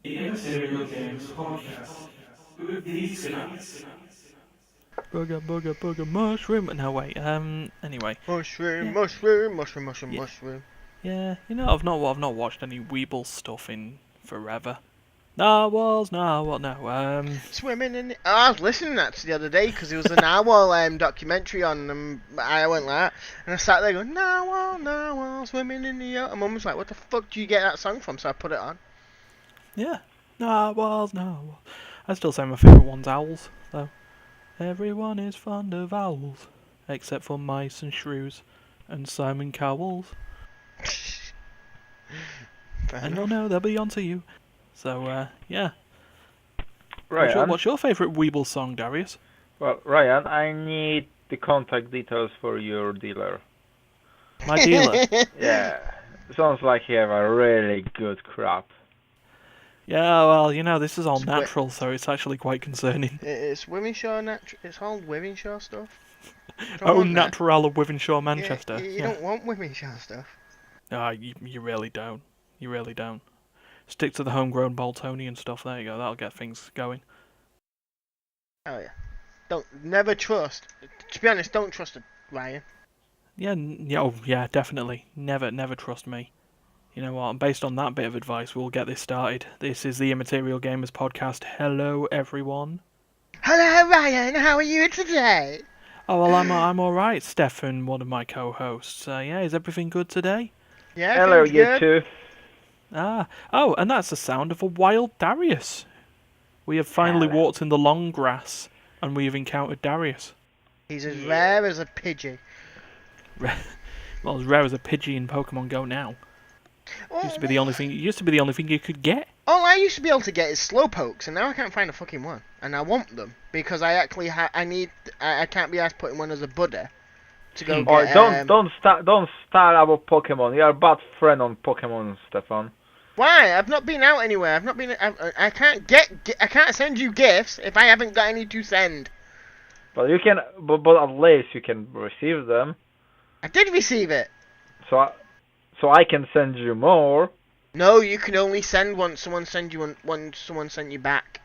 The Immaterial Games podcast with these guys. Booger, mushroom. No, wait. Anyway. Mushroom, Yeah. mushroom, mushroom, mushroom, Yeah. mushroom. Yeah. I've not watched any Weeble stuff in forever. Narwhals, narwhal, no. Swimming in the... Oh, I was listening to that the other day because there was a narwhal documentary on them. I went like that, and I sat there going, narwhal, narwhal, swimming in the... And Mum was like, what the fuck do you get that song from? So I put it on. Yeah. Narwhals, narwhals. I still say my favourite one's owls, though. Everyone is fond of owls, except for mice and shrews, and Simon Cowell's. Fair And enough. no, they'll be onto you. So, yeah. Ryan, What's your favourite Weeble song, Darius? well, Ryan, I need the contact details for your dealer. My dealer. Yeah, sounds like you have a really good crop. Yeah, well, this is all Swi- natural, so it's actually quite concerning. It's Wivenshaw It's all Wivenshaw stuff. Don't Oh, want that. natural of Wivenshaw, Manchester. You don't want Wivenshaw stuff. You really don't. You really don't. Stick to the homegrown Boltonian stuff. There you go. That'll get things going. Oh yeah. Never trust. To be honest, don't trust it, Ryan. Yeah, definitely. Never trust me. You know what? And based on that bit of advice, we'll get this started. This is the Immaterial Gamers podcast. Hello, everyone. Hello, Ryan. How are you today? Oh well, I'm all right. Stefan, one of my co-hosts. Yeah, is everything good today? Yeah. Hello, things you good. two. Oh, and that's the sound of a wild Darius. We have finally Hello. walked in the long grass, and we have encountered Darius. He's as rare as a pigeon. Well, as rare as a Pidgey in Pokemon Go now. Oh, Used to be the only thing you could get. all I used to be able to get is Slowpokes, and now I can't find a fucking one. And I want them because I actually I can't be asked putting one as a Buddy to go Or get. don't start about Pokemon. You are a bad friend on Pokemon, Stefan. Why? I've not been out anywhere. I've not been. I can't I can't send you gifts if I haven't got any to send. But you can, but at least you can receive them. I did receive it. So I can send you more. No, you can only send once someone send you once someone sent you back.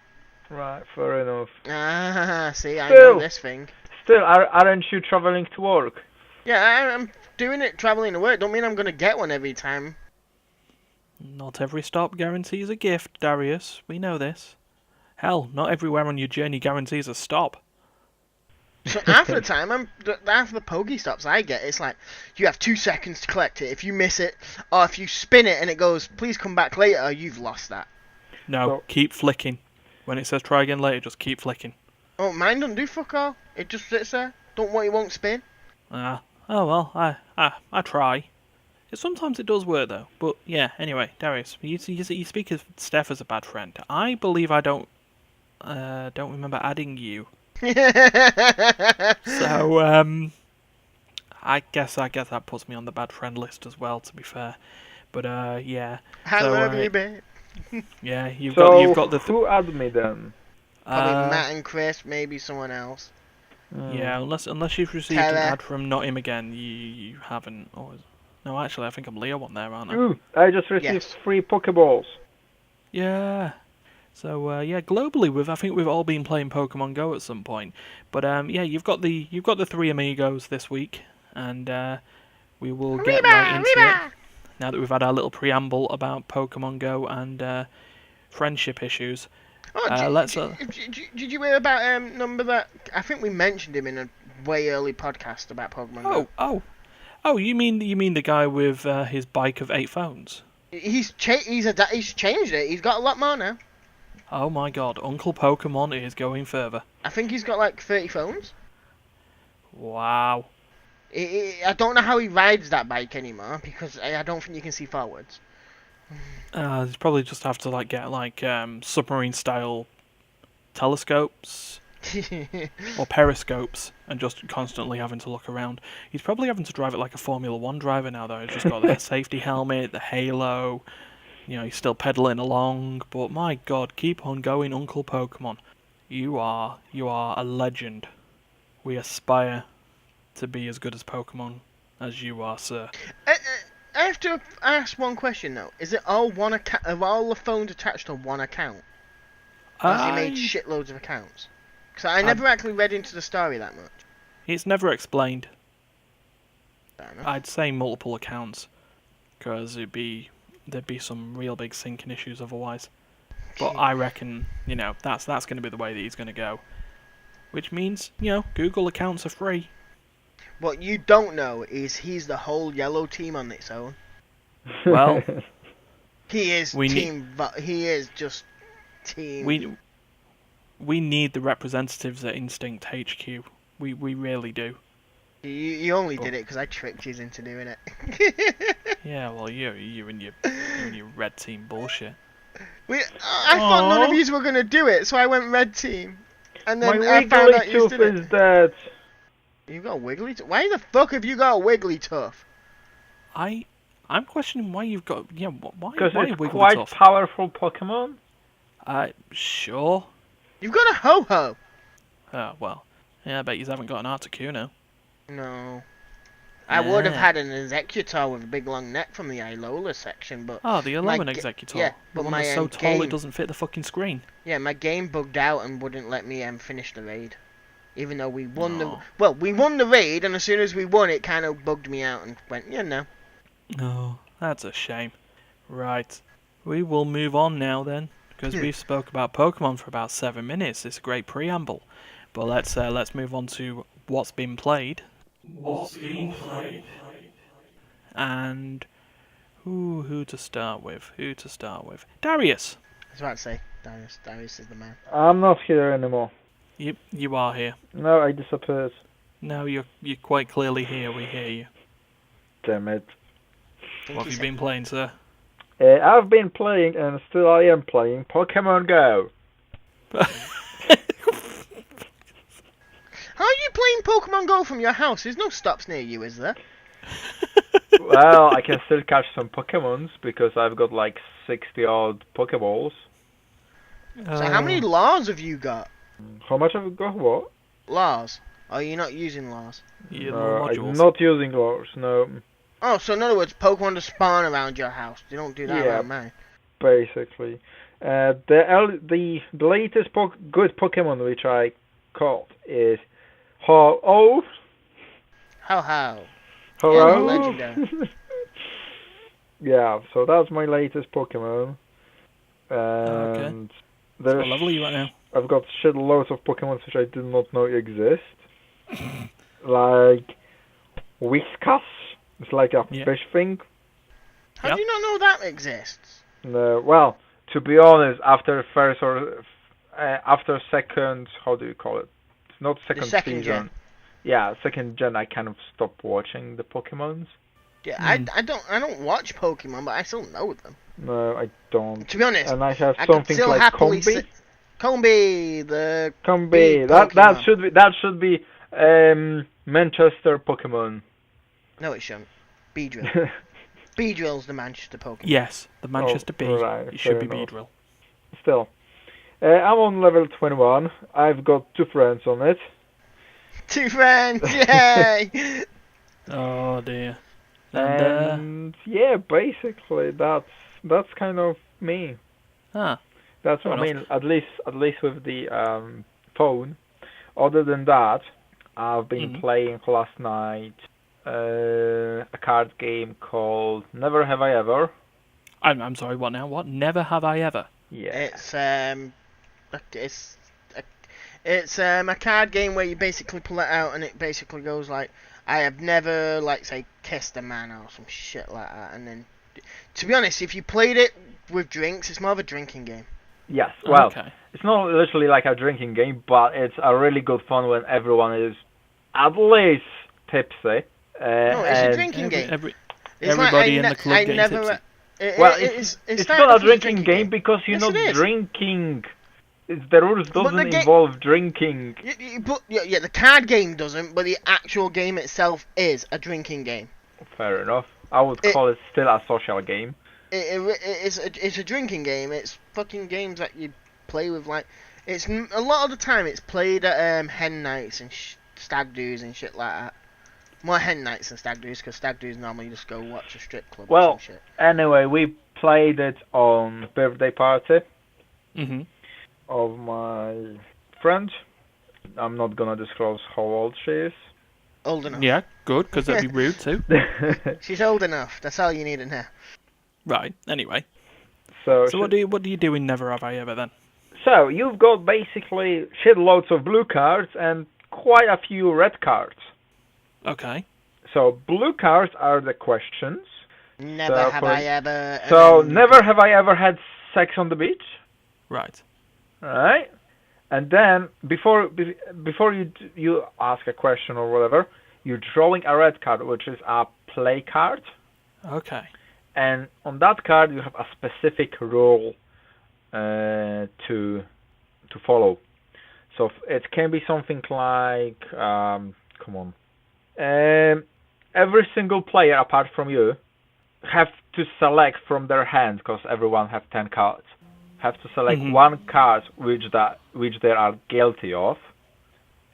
Right, fair enough. Ah, see, I Still. know this thing. Still, aren't you traveling to work? Yeah, I'm doing it traveling to work. Don't mean I'm gonna get one every time. Not every stop guarantees a gift, Darius. We know this. Hell, not everywhere on your journey guarantees a stop. So half the time, half the Poke stops I get, it's like you have 2 seconds to collect it. If you miss it, or if you spin it and it goes, please come back later, you've lost that. No, So- keep flicking. When it says try again later, just keep flicking. Oh, mine don't do fuck all. It just sits there. Don't want, it won't spin. Oh well, I try. Sometimes it does work though. But yeah, anyway, Darius, you speak of Steph as a bad friend. I believe I don't remember adding you. So I guess that puts me on the bad friend list as well. To be fair, but yeah. I So, love you, babe. Yeah, you've So got the who added me then? Probably Matt and Chris, maybe someone else. Yeah, unless you've received Tara. an ad from Not Him Again, you haven't. No, actually, I think I'm Leo on there, aren't I? Ooh, I just received Yes. 3 Pokeballs. Yeah. So yeah, globally, I think we've all been playing Pokemon Go at some point. But yeah, you've got the 3 amigos this week, and we will get right into it. Now that we've had our little preamble about Pokemon Go and friendship issues. Oh, Let's. did you hear about number that? I think we mentioned him in a way early podcast about Pokemon Go. Oh! You mean the guy with his bike of 8 phones? He's changed it. He's got a lot more now. Oh my God! Uncle Pokemon is going further. I think he's got like 30 phones. Wow. I don't know how he rides that bike anymore because I don't think you can see forwards. He's probably just have to get submarine style telescopes or periscopes and just constantly having to look around. He's probably having to drive it like a Formula 1 driver now though. He's just got the safety helmet, the halo. He's still pedaling along. But my God, keep on going, Uncle Pokemon. You are a legend. We aspire to be as good as Pokemon as you are, sir. I have to ask one question though. Is it all one account? Are all the phones attached to one account? Or has he made shitloads of accounts? Because I never actually read into the story that much. It's never explained. Fair enough. I'd say multiple accounts, because there'd be some real big syncing issues otherwise. But I reckon, that's going to be the way that he's going to go. Which means, Google accounts are free. What you don't know is he's the whole yellow team on its own. Well, He is he is just team. we need the representatives at Instinct HQ. We really do. You only did it because I tricked you into doing it. Yeah, well, you and your red team bullshit. I thought none of you were gonna do it, so I went red team. And then My I found out you Wigglytuff did it. is dead. You got a Wigglytuff? Why the fuck have you got a Wigglytuff? I'm questioning why you've got why Because why it's Wigglytuff? quite powerful Pokemon. Sure. You've got a Ho-Ho. Oh well. Yeah, I bet you haven't got an Articuno. No. I would have Yeah. had an Executor with a big long neck from the Ilola section, but Oh, the My 11 ga- Executor. yeah, the but one my, that's so um, tall game- it doesn't fit the fucking screen. yeah, my game bugged out and wouldn't let me finish the raid. Even though we won No. we won the raid, and as soon as we won, it kind of bugged me out and went, no. No, that's a shame. Right. We will move on now then, because Yeah. we've spoke about Pokemon for about 7 minutes. It's a great preamble. But let's move on to what's been played. What's being played? And who to start with? Dariusz! I was about to say, Darius is the man. I'm not here anymore. You are here. No, I disappeared. No, you're quite clearly here. We hear you. Damn it. Think What have he you said- been playing, sir? I've been playing, and still I am playing, Pokemon Go. How are you playing Pokemon Go from your house? There's no stops near you, is there? Well, I can still catch some Pokemons, because I've got like 60-odd Pokeballs. So how many laws have you got? How much have I got? What? Laws? Are you not using laws? Your No, little I'm modules? not using lures, no. Oh, so in other words, Pokemon to spawn around your house. They don't do that Yeah. around mine. Basically. The latest good Pokemon which I caught is Ho-Oh. How? Hello? legendary. Yeah, so that's my latest Pokemon. Okay. And What there's, level are you at now? I've got shitloads of Pokemon which I did not know exist. Like Whiskas. It's like a Yeah. fish thing. How Yep. do you not know that exists? No, well, to be honest, after second, how do you call it? It's not second second season. gen. Yeah, second gen. I kind of stopped watching the Pokemons. Yeah, Hmm. I don't watch Pokemon, but I still know them. No, I don't. To be honest, And I have I could something still like happily Combi. sit. Combi, the Combi. big That Pokemon. should be Manchester Pokemon. No, it shouldn't. Beedrill. Beedrill's the Manchester Pokemon. Yes, the Manchester Bee. right, It should fair be enough. Beedrill. Still, I'm on level 21. I've got 2 friends on it. 2 friends, yay! Oh dear. And And yeah, basically that's kind of me. That's Fair I mean, at least with the phone. Other than that, I've been Mhm. playing last night a card game called Never Have I Ever. I'm sorry. What now? What? Never have I ever. Yeah. It's a card game where you basically pull it out and it basically goes like, I have never, like, say, kissed a man or some shit like that. And then, to be honest, if you played it with drinks, it's more of a drinking game. Yes. Well, Okay. it's not literally like a drinking game, but it's a really good fun when everyone is at least tipsy. No, it's a drinking game. It's everybody in the club getting tipsy. It's not a drinking game because you're Yes, not it is. drinking. The rules But doesn't the ga- involve drinking. Yeah, the card game doesn't, but the actual game itself is a drinking game. Fair enough. I would call it still a social game. It's a drinking game. It's fucking games that you play with, like, it's a lot of the time it's played at hen nights and stag do's and shit like that. More hen nights than stag do's, because stag do's normally just go watch a strip club or Well, some shit. anyway, we played it on birthday party Mm-hmm. of my friend. I'm not gonna disclose how old she is. Old enough. Yeah, good, because that'd be rude too. She's old enough. That's all you need to know. Right. Anyway, so so what do you do in Never Have I Ever then? So you've got basically shitloads of blue cards and quite a few red cards. Okay. So blue cards are the questions. Never So have I ever. So never have I ever had sex on the beach. Right. Alright? And then before you ask a question or whatever, you're drawing a red card, which is a play card. Okay. And on that card you have a specific rule to follow. So it can be something like, every single player apart from you have to select from their hand, because everyone have 10 cards. Have to select one card which they are guilty of,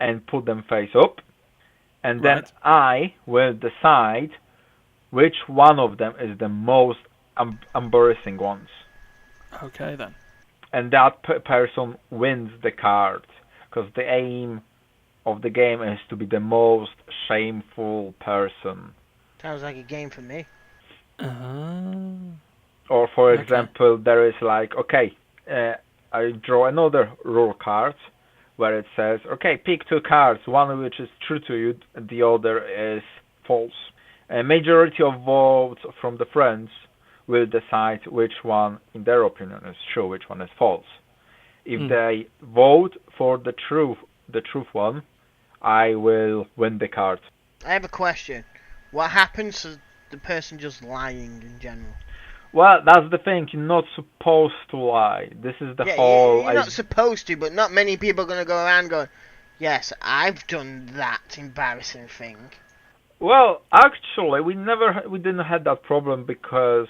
and put them face up, and then I will decide which one of them is the most embarrassing ones. Okay then. And that person wins the card, because the aim of the game is to be the most shameful person. Sounds like a game for me. Or for example, there is like, I draw another rule card where it says, pick 2 cards, one which is true to you, and the other is false. A majority of votes from the friends will decide which one, in their opinion, is true, which one is false. If they vote for the truth one, I will win the card. I have a question. What happens to the person just lying in general? Well, that's the thing. You're not supposed to lie. This is the whole... You're not supposed to, but not many people are going to go around going, yes, I've done that embarrassing thing. Well, actually, we didn't have that problem because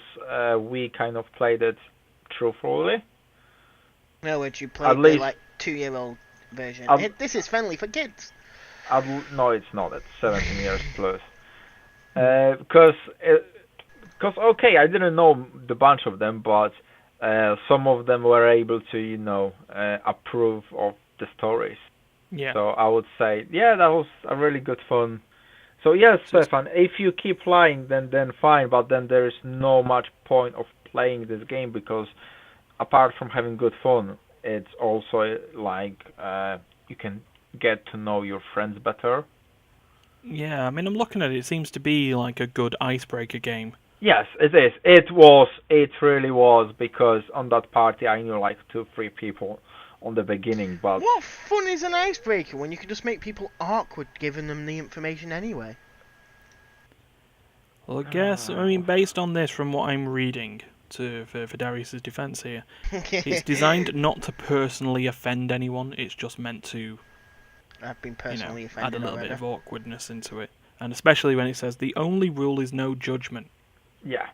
we kind of played it truthfully. No, which you played the like 2-year-old version. This is friendly for kids. No, it's not. It's 17 years plus. Because I didn't know the bunch of them, but some of them were able to, approve of the stories. Yeah. So I would say, that was a really good fun. So yes, Stefan, if you keep lying, then fine, but then there is no much point of playing this game, because apart from having good fun, it's also like you can get to know your friends better. Yeah, I mean, I'm looking at it. It seems to be like a good icebreaker game. Yes, it is. It really was, because on that party I knew like 2-3 people on the beginning, but... What fun is an icebreaker when you can just make people awkward giving them the information anyway? Well, I guess, based on this, from what I'm reading, for Dariusz's defence here, it's designed not to personally offend anyone, it's just meant to... I've been personally offended add a little already. bit of awkwardness into it. And especially when it says, the only rule is no judgment. Yeah.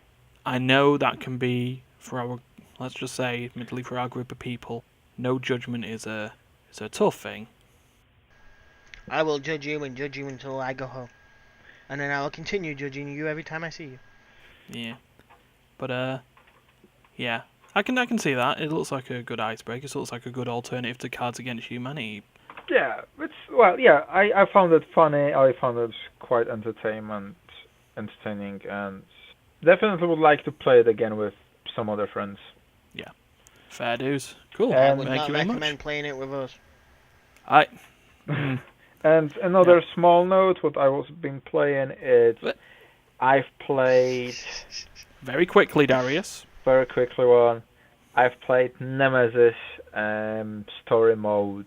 I know that can be, for our, let's just say, admittedly for our group of people, no judgment is a tough thing. I will judge you and judge you until I go home. And then I will continue judging you every time I see you. Yeah. But, yeah. I can see that. It looks like a good icebreaker. It looks like a good alternative to Cards Against Humanity. Yeah, I found it funny. I found it quite entertaining, and definitely would like to play it again with some other friends. Yeah. Fair dues. Cool. I would Thank not you very recommend much. playing it with us. And another small note, what I was been playing is I've played... Very quickly, Dariusz. Very quickly one. I've played Nemesis story mode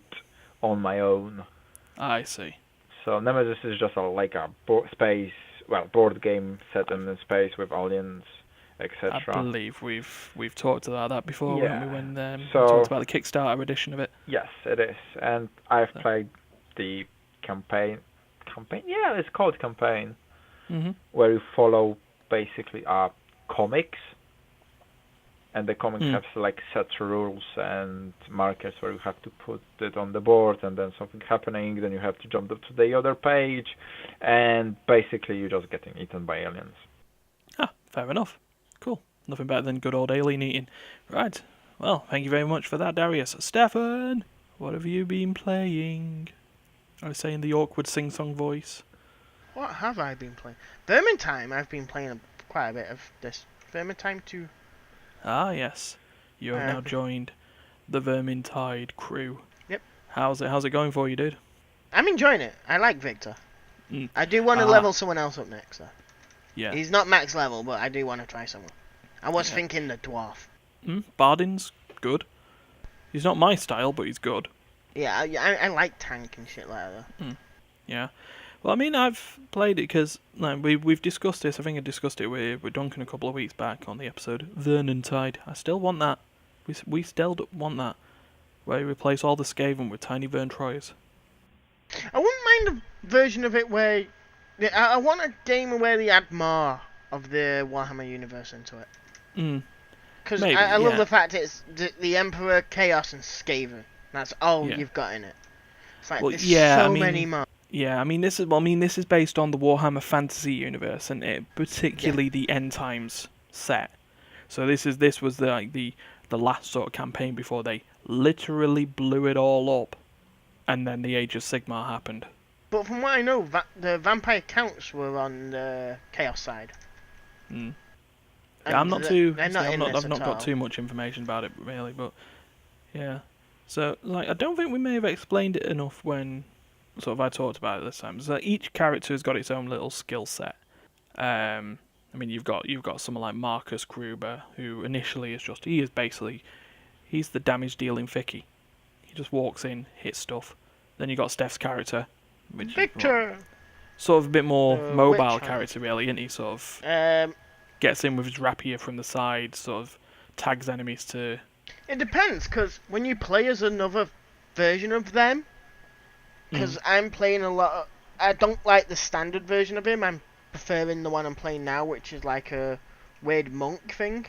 on my own. I see. So Nemesis is just a board game set in space with aliens, etc. I believe we've talked about that before, haven't we? When we So- talked about the Kickstarter edition of it. Yes, it is. And I've played the campaign. Yeah, it's called campaign. Mm-hmm. Where you follow basically comics. and the comic has like set rules and markers where you have to put it on the board, and then something happening, then you have to jump up to the other page, and basically you're just getting eaten by aliens. Ah, fair enough. Cool. Nothing better than good old alien eating. Right. Well, thank you very much for that, Darius. Stefan, what have you been playing? I was saying the awkward sing-song voice. What have I been playing? Vermintide. I've been playing quite a bit of this. Vermintide 2. Ah, yes. You have now joined the Vermintide crew. Yep. How's it going for you, dude? I'm enjoying it. I like Victor. I do want to level someone else up next, though. Yeah. He's not max level, but I do want to try someone. I was thinking the dwarf. Bardin's good. He's not my style, but he's good. Yeah, I like tank and shit like that. Yeah. Well, I mean, I've played it because like, we've discussed this. I think I discussed it with Duncan a couple of weeks back on the episode Vermintide. I still want that. We still want that. Where you replace all the Skaven with tiny Verntroyers. I wouldn't mind a version of it where... I want a game where they add more of the Warhammer universe into it. Because I love the fact it's the Emperor, Chaos, and Skaven. That's all you've got in it. It's like, there's many more. Yeah, I mean this is based on the Warhammer Fantasy universe, and particularly the End Times set. So this was the last sort of campaign before they literally blew it all up, and then the Age of Sigmar happened. But from what I know, the vampire counts were on the Chaos side. Yeah, I'm not too. I've not got too much information about it really, but yeah. So like, I don't think we may have explained it enough when sort of I talked about it this time. So each character has got its own little skill set. I mean, you've got someone like Marcus Gruber, who initially is he's the damage dealing Vicky. He just walks in, hits stuff. Then you got Steph's character, which Victor, is sort of a bit more mobile witch character, really, isn't he? Sort of gets in with his rapier from the side, sort of tags enemies to. It depends, because when you play as another version of them, because I'm playing a lot. I don't like the standard version of him. I'm preferring the one I'm playing now, which is like a weird monk thing.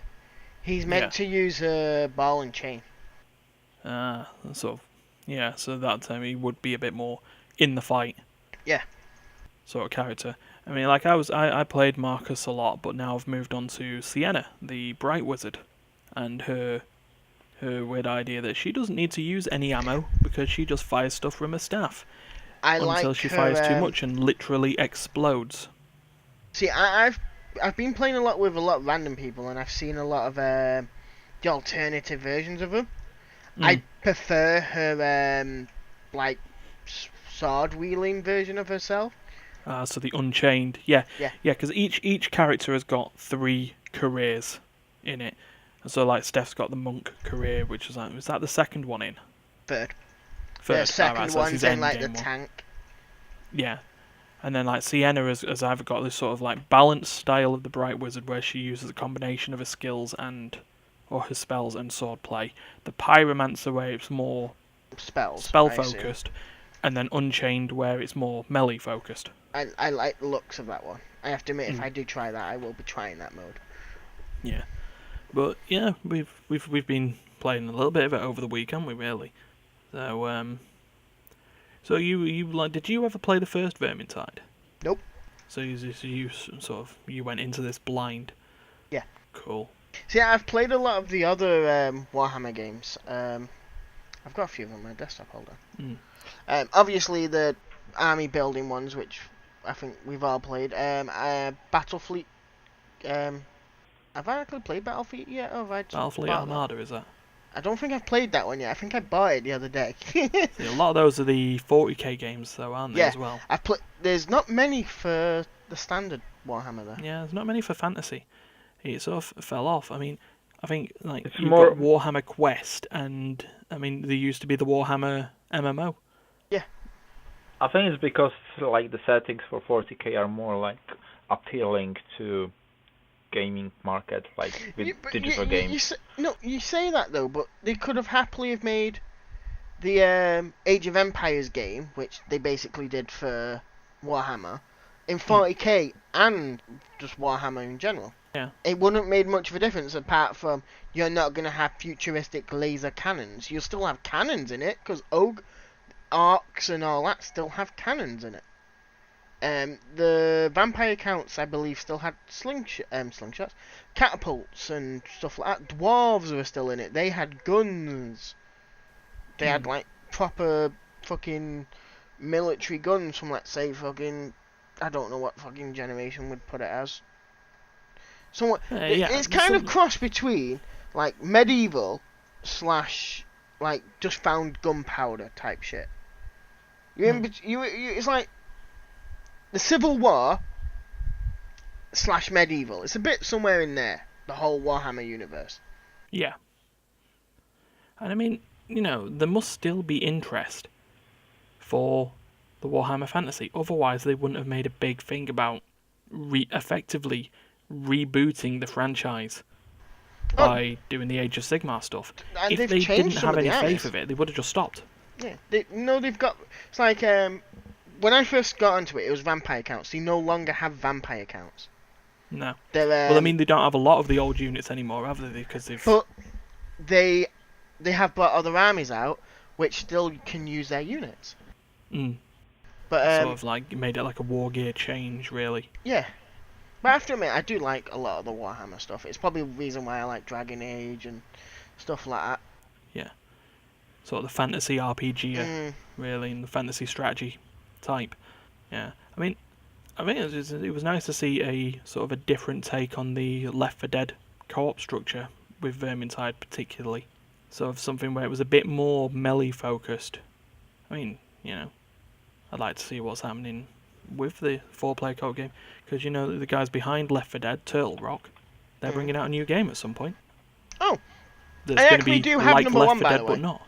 He's meant to use a ball and chain. Sort of. Yeah, so that time he would be a bit more in the fight. Yeah. Sort of character. I mean, like I played Marcus a lot, but now I've moved on to Sienna, the Bright Wizard, and her weird idea that she doesn't need to use any ammo because she just fires stuff from her staff until she fires too much and literally explodes. See, I've been playing a lot with a lot of random people, and I've seen a lot of the alternative versions of her. I prefer her like sword wielding version of herself. So the Unchained, yeah, because each character has got 3 careers in it. So like Steph's got the monk career, which is was that the second one in? Third. The second one's in like the tank. Yeah. And then like Sienna has either got this sort of like balanced style of the Bright Wizard where she uses a combination of her skills or her spells and swordplay. The Pyromancer where it's more spell focused, and then Unchained where it's more melee focused. I like the looks of that one. I have to admit, if I do try that, I will be trying that mode. Yeah. But yeah, we've been playing a little bit of it over the week, haven't we? Really. So you like? Did you ever play the first Vermintide? Nope. So you went into this blind. Yeah. Cool. See, I've played a lot of the other Warhammer games. I've got a few on my desktop. Hold on. Obviously the army building ones, which I think we've all played. Battlefleet. Have I actually played Battlefleet yet? Or have I Battlefleet Armada, is that? I don't think I've played that one yet. I think I bought it the other day. See, a lot of those are the 40k games, though, aren't they, as well? There's not many for the standard Warhammer, though. Yeah, there's not many for fantasy. It sort of fell off. I mean, I think like it's you've more... got Warhammer Quest, and I mean there used to be the Warhammer MMO. Yeah. I think it's because like the settings for 40k are more like appealing to gaming market, like with digital games. You say that though, but they could have happily have made the Age of Empires game, which they basically did for Warhammer, in 40k and just Warhammer in general. Yeah. It wouldn't have made much of a difference apart from you're not going to have futuristic laser cannons. You'll still have cannons in it, because orcs and all that still have cannons in it. The vampire counts, I believe, still had slingshots, catapults and stuff like that. Dwarves were still in it. They had guns. They had like proper fucking military guns from, let's say, fucking, I don't know what fucking generation would put it as. So it's kind of cross between like medieval / like just found gunpowder type shit. It's like the Civil War / medieval. It's a bit somewhere in there. The whole Warhammer universe. Yeah. And I mean, there must still be interest for the Warhammer Fantasy. Otherwise, they wouldn't have made a big thing about effectively rebooting the franchise by doing the Age of Sigmar stuff. And If they didn't have any faith of it, they would have just stopped. Yeah, they've got. It's like when I first got onto it, it was vampire counts. They no longer have vampire counts. No. They're, Well, I mean, they don't have a lot of the old units anymore, have they? Because they've. But they have brought other armies out, which still can use their units. But sort of like made it like a war gear change, really. Yeah. But I have to admit, I do like a lot of the Warhammer stuff. It's probably the reason why I like Dragon Age and stuff like that. Yeah. Sort of the fantasy RPG, really, and the fantasy strategy type. Yeah. I mean, I think it was nice to see a sort of a different take on the Left 4 Dead co-op structure with Vermintide, particularly. Sort of something where it was a bit more melee focused. I mean, I'd like to see what's happening with the 4-player co-op game, because the guys behind Left 4 Dead, Turtle Rock, they're bringing out a new game at some point. Oh, that's I going to actually be do have like number Left 4 one, by Dead, the way. but not.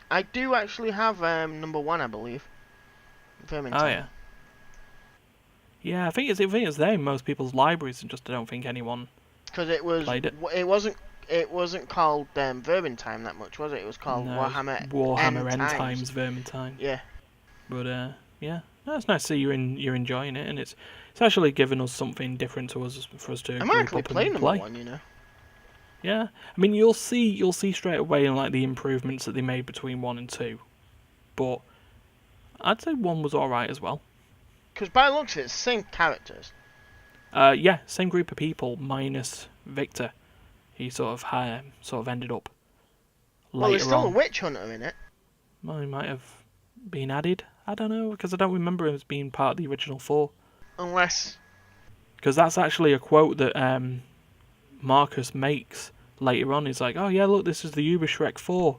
I do actually have number 1, I believe. Vermintide. Oh yeah. Yeah, I think it's there in most people's libraries, and just I don't think anyone because it was played it. It wasn't called Vermintide that much, was it? It was called Warhammer End Times Vermintide. Yeah. But yeah, no, it's nice to see you're enjoying it, and it's actually given us something different for us to I'm group actually up playing and number play. 1, Yeah, I mean you'll see straight away in like the improvements that they made between 1 and 2, but I'd say 1 was all right as well. Because by the looks of it, it's the same characters. Yeah, same group of people minus Victor. He sort of ended up later Well, there's still on. a witch hunter in it. Well, he might have been added. I don't know, because I don't remember him as being part of the original 4. Unless... Because that's actually a quote that Marcus makes later on. He's like, oh yeah, look, this is the Ubershrek 4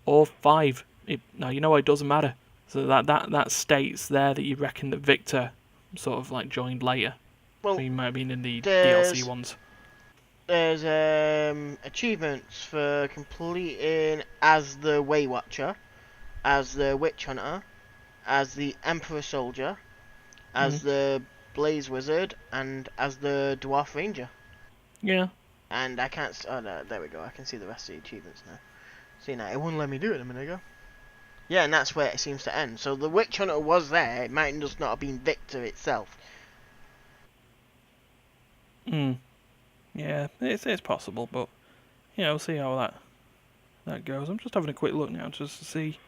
or 5. It doesn't matter. So that states there that you reckon that Victor sort of like joined later. Well, so he might have been in the DLC ones. There's achievements for completing as the Way Watcher, as the Witch Hunter, as the Emperor Soldier, as the Blaze Wizard, and as the Dwarf Ranger. Yeah. And I can't... Oh, no, there we go. I can see the rest of the achievements now. See, now, it wouldn't let me do it a minute ago. Yeah, and that's where it seems to end. So the Witch Hunter was there. It might just not have been Victor itself. Yeah, it's possible, but we'll see how that goes. I'm just having a quick look now just to see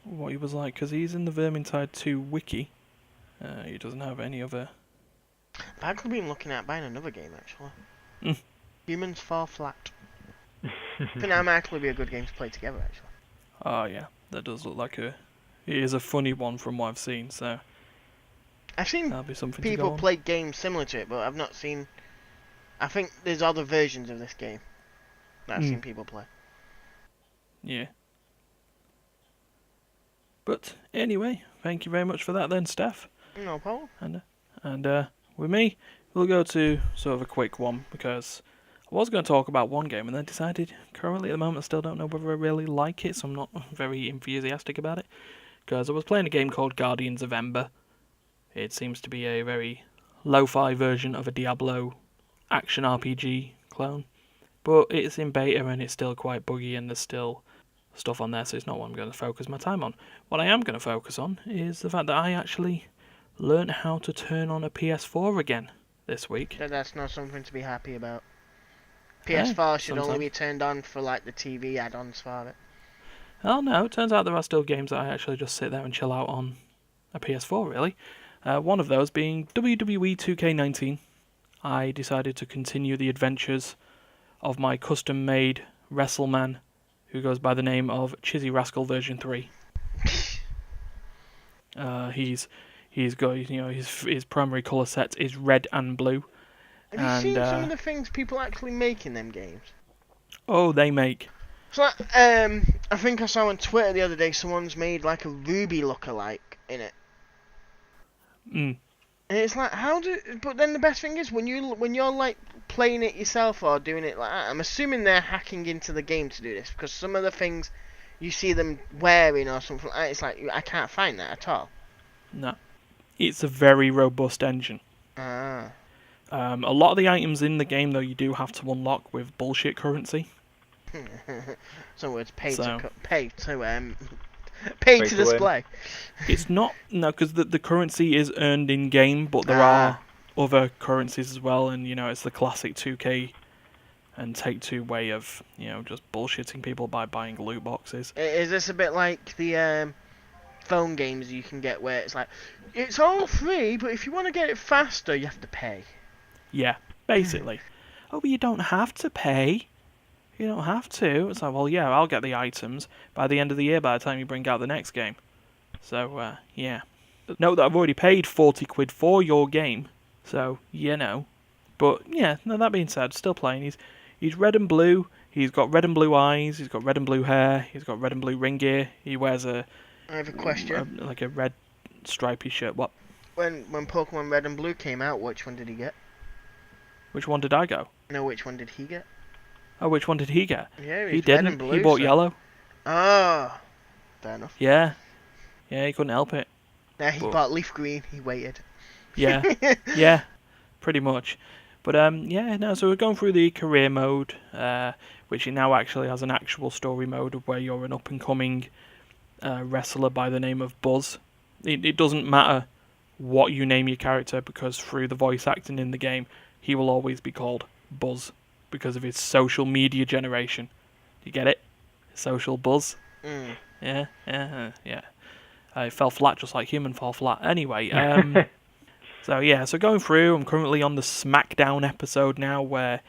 what he was like, because he's in the Vermintide 2 wiki. He doesn't have any other... I've actually been looking at buying another game, actually. Humans Fall Flat. I think that might actually be a good game to play together, actually. Oh yeah, that does look like it is a funny one from what I've seen, so... I've seen that'll be something people to play games similar to it, but I've not seen... I think there's other versions of this game that I've seen people play. Yeah. But anyway, thank you very much for that then, Steph. No problem. And with me, we'll go to sort of a quick one, because I was going to talk about one game and then decided currently at the moment I still don't know whether I really like it, so I'm not very enthusiastic about it. Because I was playing a game called Guardians of Ember. It seems to be a very lo-fi version of a Diablo action RPG clone, but it's in beta and it's still quite buggy and there's still stuff on there, so it's not what I'm going to focus my time on. What I am going to focus on is the fact that I actually learned how to turn on a PS4 again this week. That's not something to be happy about. Hey, PS4 should only sometimes. be turned on for like the TV add-ons for it. Oh no, it turns out there are still games that I actually just sit there and chill out on a PS4, really. One of those being WWE 2K19. I decided to continue the adventures of my custom-made WrestleMan, who goes by the name of Chizzy Rascal V3. He's got, his primary colour set is red and blue. Have you seen some of the things people actually make in them games? Oh, they make. So, I think I saw on Twitter the other day someone's made like a Ruby lookalike in it. Mm. And it's like, but then the best thing is when you're like playing it yourself or doing it like that, I'm assuming they're hacking into the game to do this, because some of the things you see them wearing or something like that, it's like, I can't find that at all. No. It's a very robust engine. Ah. A lot of the items in the game, though, you do have to unlock with bullshit currency. So it's pay So- to pay to to display. It's not, no, because the currency is earned in game, but there Ah. are other currencies as well, and it's the classic 2K and Take-Two way of just bullshitting people by buying loot boxes. Is this a bit like the phone games you can get where it's like, it's all free, but if you want to get it faster, you have to pay? Yeah, basically. Oh, but you don't have to pay. You don't have to. It's like, well, yeah, I'll get the items by the end of the year by the time you bring out the next game. So, yeah. Note that I've already paid 40 quid for your game, so, But, yeah, no, that being said, still playing. He's red and blue. He's got red and blue eyes. He's got red and blue hair. He's got red and blue ring gear. He wears I have a question. like a red stripy shirt. What? When Pokemon Red and Blue came out, which one did he get? Which one did I go? No, which one did he get? Oh, which one did he get? Yeah, He he's red and didn't. blue. He bought so- yellow. Oh, fair enough. Yeah. Yeah, he couldn't help it. Now he But- bought leaf green. He waited. Yeah. Yeah, pretty much. But yeah, no. So we're going through the career mode, which it now actually has an actual story mode of where you're an up-and-coming wrestler by the name of Buzz. It doesn't matter what you name your character, because through the voice acting in the game, he will always be called Buzz because of his social media generation. You get it? Social Buzz. Mm. Yeah. It fell flat just like human fall flat. Anyway, so going through, I'm currently on the SmackDown episode now where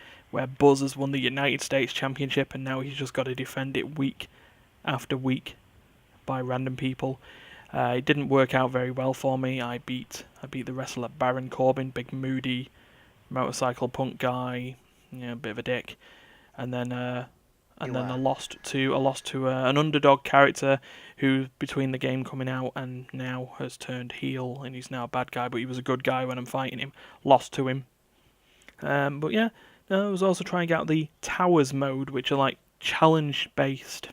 Buzz has won the United States Championship, and now he's just got to defend it week after week by random people. It didn't work out very well for me. I beat the wrestler Baron Corbin, big moody motorcycle punk guy, a bit of a dick, and then I lost to an underdog character who, between the game coming out and now, has turned heel, and he's now a bad guy, but he was a good guy when I'm fighting him. Lost to him. But yeah, I was also trying out the Towers mode, which are like challenge-based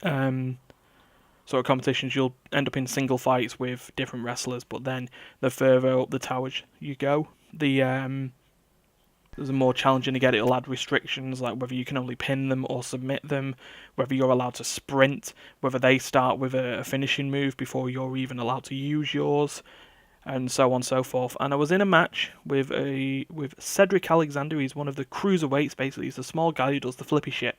sort of competitions. You'll end up in single fights with different wrestlers, but then the further up the towers you go, there's a more challenging to get. It'll add restrictions, like whether you can only pin them or submit them, whether you're allowed to sprint, whether they start with a finishing move before you're even allowed to use yours, and so on and so forth. And I was in a match with Cedric Alexander. He's one of the cruiserweights, basically. He's the small guy who does the flippy shit.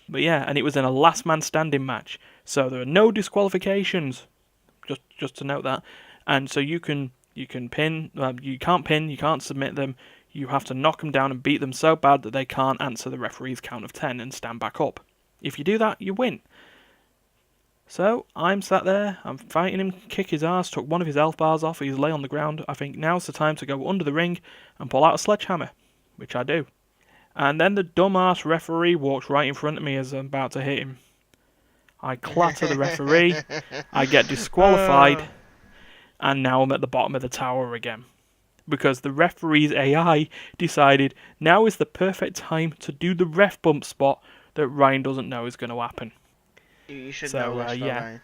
But yeah, and it was in a last man standing match, so there are no disqualifications. Just to note that. And so you can pin. You can't pin. You can't submit them. You have to knock them down and beat them so bad that they can't answer the referee's count of 10 and stand back up. If you do that, you win. So I'm sat there. I'm fighting him. Kick his ass. Took one of his health bars off. He's lay on the ground. I think now's the time to go under the ring and pull out a sledgehammer, which I do. And then the dumbass referee walks right in front of me as I'm about to hit him. I clatter the referee, I get disqualified, and now I'm at the bottom of the tower again. Because the referee's AI decided now is the perfect time to do the ref bump spot that Ryan doesn't know is going to happen. You should So, know this, though, yeah. Ryan.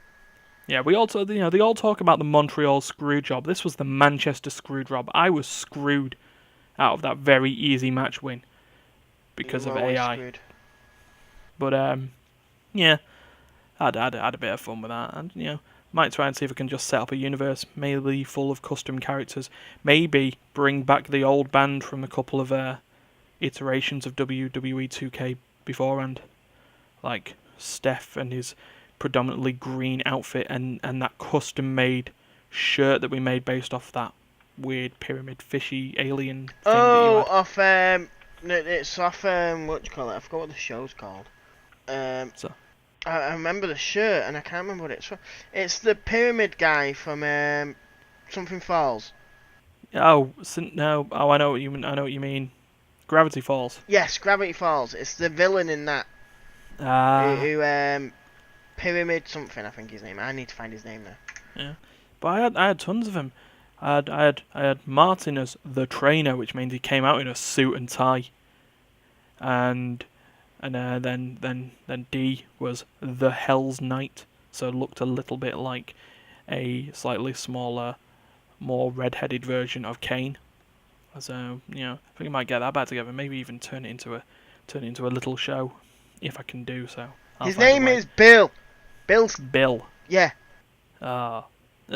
Yeah, we also, they all talk about the Montreal screw job. This was the Manchester screw job. I was screwed out of that very easy match win because You of were always AI. screwed. But yeah, I had a bit of fun with that, and Might try and see if I can just set up a universe, maybe full of custom characters. Maybe bring back the old band from a couple of iterations of WWE 2K beforehand, like Steph and his predominantly green outfit and that custom-made shirt that we made based off that weird pyramid fishy alien thing that you Oh, had. off it's off what do you call it? I forgot what the show's called. So- I remember the shirt and I can't remember what it's from. It's the pyramid guy from Something Falls. Oh no! Oh, I know what you mean. I know what you mean. Gravity Falls. Yes, Gravity Falls. It's the villain in that. Who Pyramid something, I think his name. I need to find his name now. Yeah, but I had tons of him. I had Martin as the trainer, which means he came out in a suit and tie. And then D was the Hell's Knight, so it looked a little bit like a slightly smaller, more red-headed version of Kane. So I think I might get that back together. Maybe even turn it into a little show, if I can do so. His name is Bill. Bill. Yeah. And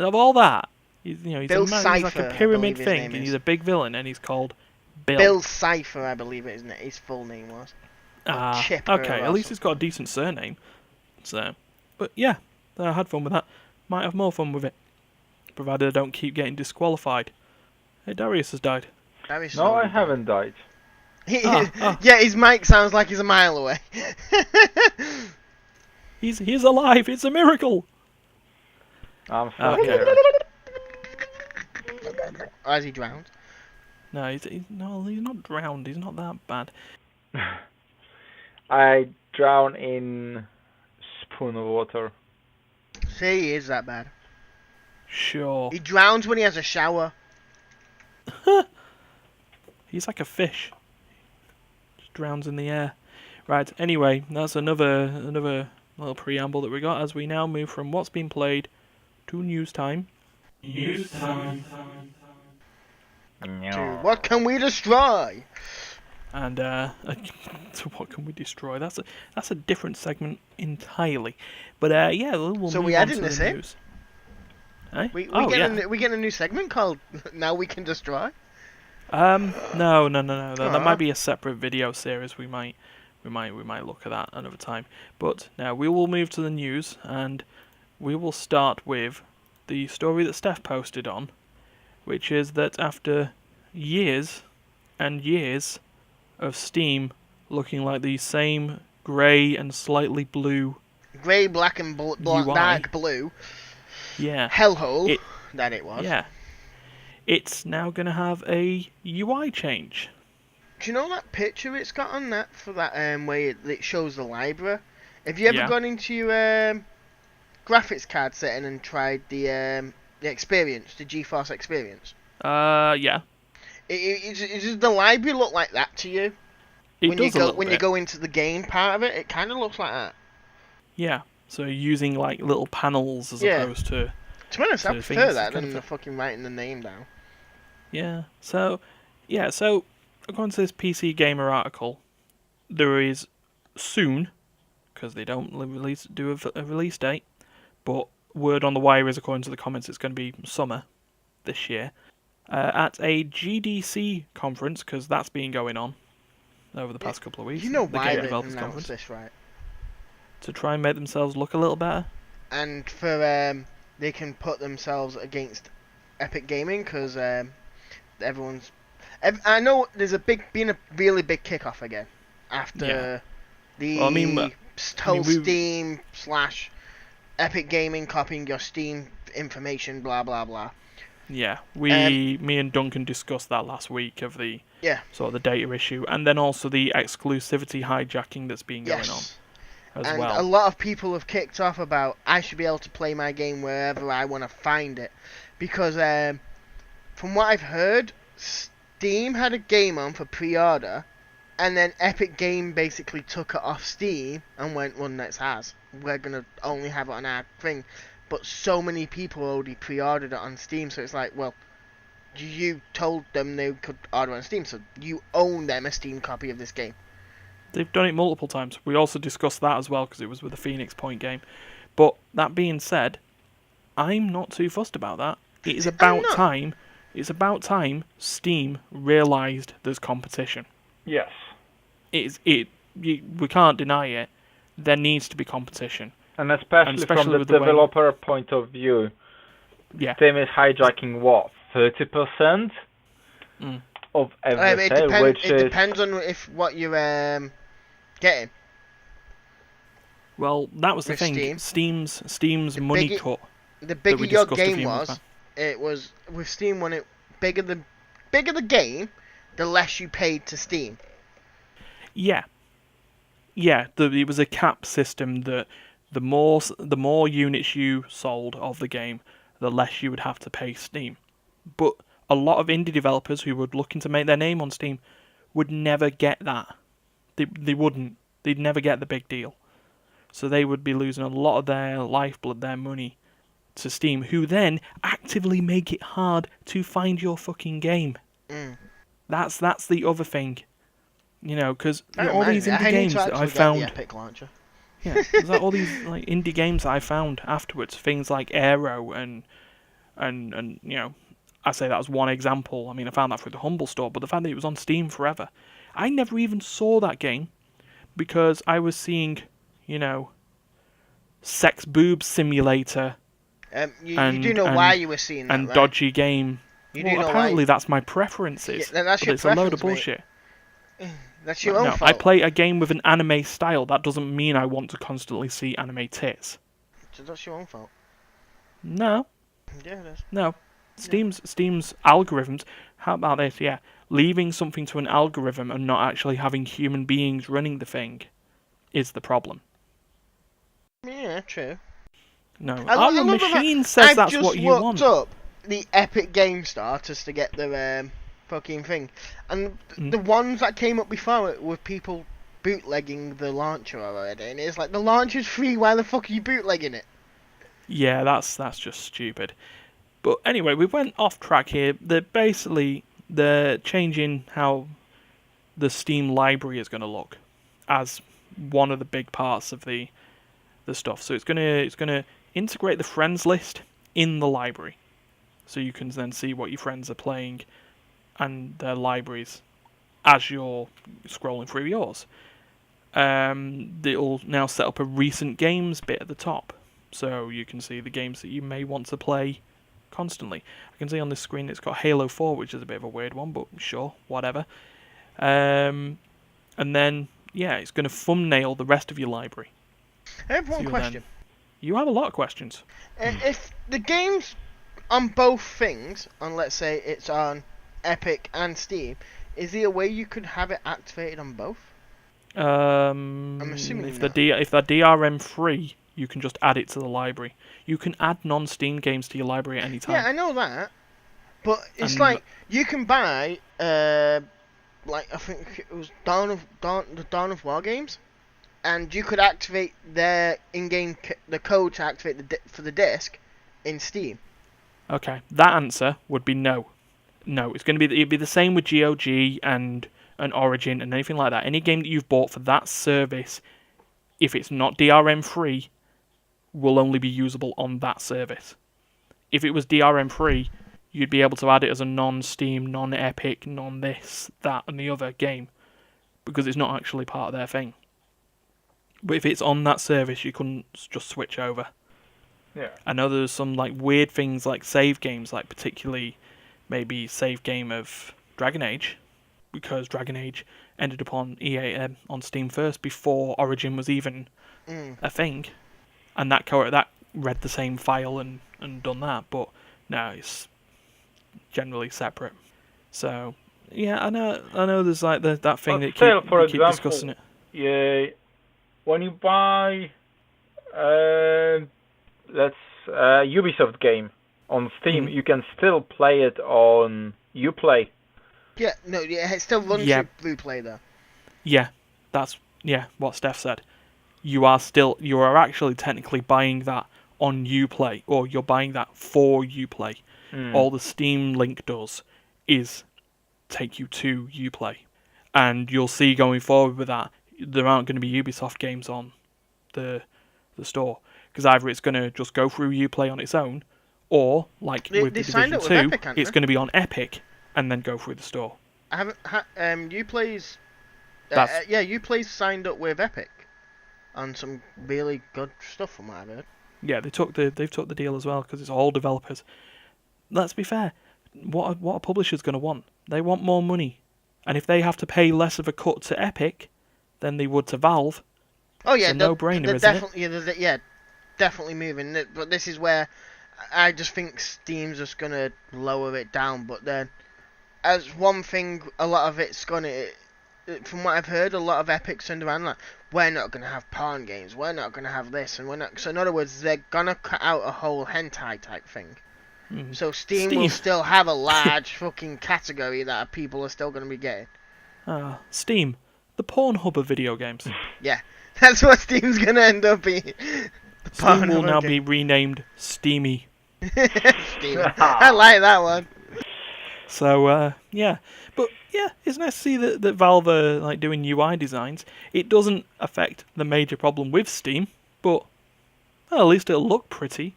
of all that, he's Bill he's like Cipher, a I pyramid believe his thing, name and is. he's a big villain, and he's called Bill. Bill Cipher, I believe it, isn't it? His full name was. Chipper Okay. or At least he's got a decent surname. So, but yeah, I had fun with that. Might have more fun with it, provided I don't keep getting disqualified. Hey, Dariusz has died. No, I haven't died. Yeah, his mic sounds like he's a mile away. He's alive. It's a miracle. I'm still Okay. here. Or has he drowned? No, he's not drowned. He's not that bad. I drown in spoon of water. See, he is that bad. Sure. He drowns when he has a shower. He's like a fish. Just drowns in the air. Right, anyway, that's another little preamble that we got as we now move from what's been played to news time. News time. To what can we destroy? And so what can we destroy? That's a different segment entirely. But yeah, we'll So move we on adding to this the in? news. Eh? We yeah. get a new segment called Now We Can Destroy. No. That might Aw. be a separate video series. We might look at that another time. But now we will move to the news, and we will start with the story that Steph posted on, which is that after years and years of Steam looking like the same grey and slightly blue, Grey, black, and UI. dark blue yeah, hellhole that it was. yeah, it's now going to have a UI change. Do you know that picture it's got on that for that where it shows the library? Have you ever Yeah. gone into your graphics card setting and tried the experience, the GeForce experience? Yeah, Does the library look like that to you? it when does you a go little when bit. you go into the game part of it, it kind of looks like that. Yeah, so using like little panels as Yeah. opposed to To be honest, I So prefer things that kind than of- the fucking writing the name down. yeah. So according to this PC Gamer article, there is soon, because they don't do a release date, but word on the wire is, according to the comments, it's going to be summer this year, at a GDC conference, because that's been going on over the past couple of weeks. You know the why Game they Developers announced Conference, this, right? to try and make themselves look a little better. And for they can put themselves against Epic Gaming because I know there's been a really big kickoff again after Yeah. the Well, I mean, whole we- Steam / Epic Gaming copying your Steam information, blah blah blah. Yeah, me and Duncan discussed that last week of the Yeah. sort of the data issue, and then also the exclusivity hijacking that's been going on Yes. as And well. a lot of people have kicked off about I should be able to play my game wherever I want to find it, because from what I've heard, Steam had a game on for pre-order, and then Epic Game basically took it off Steam and went, well, that's ours. We're gonna only have it on our thing. But so many people already pre-ordered it on Steam, so it's like, well, you told them they could order on Steam, so you own them a Steam copy of this game. They've done it multiple times. We also discussed that as well because it was with the Phoenix Point game. But that being said, I'm not too fussed about that. It is I'm about not. time. It's about time Steam realised there's competition. Yes. We can't deny it. There needs to be competition. And especially from the with the way- developer point of view, Yeah. Steam is hijacking what, 30% of every It sale, which is depends on what you're getting. Well, that was the With thing. Steam. Steam's money bigger- cut. The bigger we your discussed a game few months was, back. it was with Steam when it bigger the game, the less you paid to Steam. Yeah. Yeah, it was a cap system that the more units you sold of the game, the less you would have to pay Steam. But a lot of indie developers who were looking to make their name on Steam would never get that. They wouldn't. They'd never get the big deal. So they would be losing a lot of their lifeblood, their money, to Steam, who then actively make it hard to find your fucking game. That's the other thing. You know, because all these indie games that I found... The Epic launcher. Yeah, there's like all these like indie games that I found afterwards. Things like Aero and you know, I say that as one example. I mean, I found that through the Humble Store, but the fact that it was on Steam forever, I never even saw that game because I was seeing, you know, Sex Boob Simulator. You do know why you were seeing that, and right? Dodgy Game. You well, do know apparently why... that's my preferences. Yeah, that's but your it's a load preference, of bullshit. That's your own No, fault. I play a game with an anime style. That doesn't mean I want to constantly see anime tits. So that's your own fault. No. Yeah, it is. No. Steam's algorithms, how about this, yeah, leaving something to an algorithm and not actually having human beings running the thing is the problem. Yeah, true. No, I our love machine says that's what you want. I've just looked up the Epic Game Store just to get the fucking thing, and the ones that came up before it were people bootlegging the launcher already, and it's like, the launcher's free, why the fuck are you bootlegging it? Yeah, that's just stupid. But anyway, we went off track here. They're changing how the Steam library is going to look as one of the big parts of the stuff. So it's gonna integrate the friends list in the library, so you can then see what your friends are playing and their libraries as you're scrolling through yours. It'll now set up a recent games bit at the top, so you can see the games that you may want to play constantly. I can see on this screen it's got Halo 4, which is a bit of a weird one, but sure, whatever. And then, yeah, it's going to thumbnail the rest of your library. I have one question. You have a lot of questions. If the game's on both things, on, let's say it's on Epic and Steam, is there a way you could have it activated on both? I'm assuming if they're DRM free, you can just add it to the library. You can add non-Steam games to your library at any time. Yeah, I know that, but it's like you can buy, like I think it was the Dawn of War games, and you could activate their in-game the code to activate for the disc in Steam. Okay, that answer would be no. No, it'd be the same with GOG and Origin and anything like that. Any game that you've bought for that service, if it's not DRM free, will only be usable on that service. If it was DRM free, you'd be able to add it as a non-Steam, non-Epic, non-this, that, and the other game, because it's not actually part of their thing. But if it's on that service, you couldn't just switch over. Yeah. I know there's some like weird things like save games, like particularly maybe save game of Dragon Age, because Dragon Age ended up on on Steam first before Origin was even a thing, and that read the same file and done that. But no, it's generally separate. So yeah, I know there's like that thing that keep discussing it. Yeah, when you buy Ubisoft game on Steam, you can still play it on Uplay. Yeah, no, yeah, it still runs through Play though. Yeah, that's what Steph said. You are actually technically buying that on Uplay, or you're buying that for Uplay. All the Steam link does is take you to Uplay, and you'll see going forward with that, there aren't going to be Ubisoft games on the the store. Because either it's going to just go through Uplay on its own, or, like with they the signed Division up with 2, Epic, haven't it's they? going to be on Epic, and then go through the store. I haven't. Uplay's. That's- Uplay's signed up with Epic on some really good stuff from what I've heard. Yeah, they've took the deal as well, because it's all developers. Let's be fair, what a publisher's going to want? They want more money. And if they have to pay less of a cut to Epic than they would to Valve, Oh yeah, it's a no-brainer, they're isn't definitely definitely moving. But this is where I just think Steam's just gonna lower it down. But then, as one thing, a lot of it's gonna, from what I've heard, a lot of Epics turned around like, we're not gonna have porn games, we're not gonna have this, and we're not. So in other words, they're gonna cut out a whole hentai type thing. it? So Steam will still have a large fucking category that people are still gonna be getting. Steam, the Pornhub of video games. Yeah, that's what Steam's gonna end up being. Steam will now be renamed Steamy. Steam. I like that one. So, yeah. But, yeah, it's nice to see that Valve are like, doing UI designs. It doesn't affect the major problem with Steam, but well, at least it'll look pretty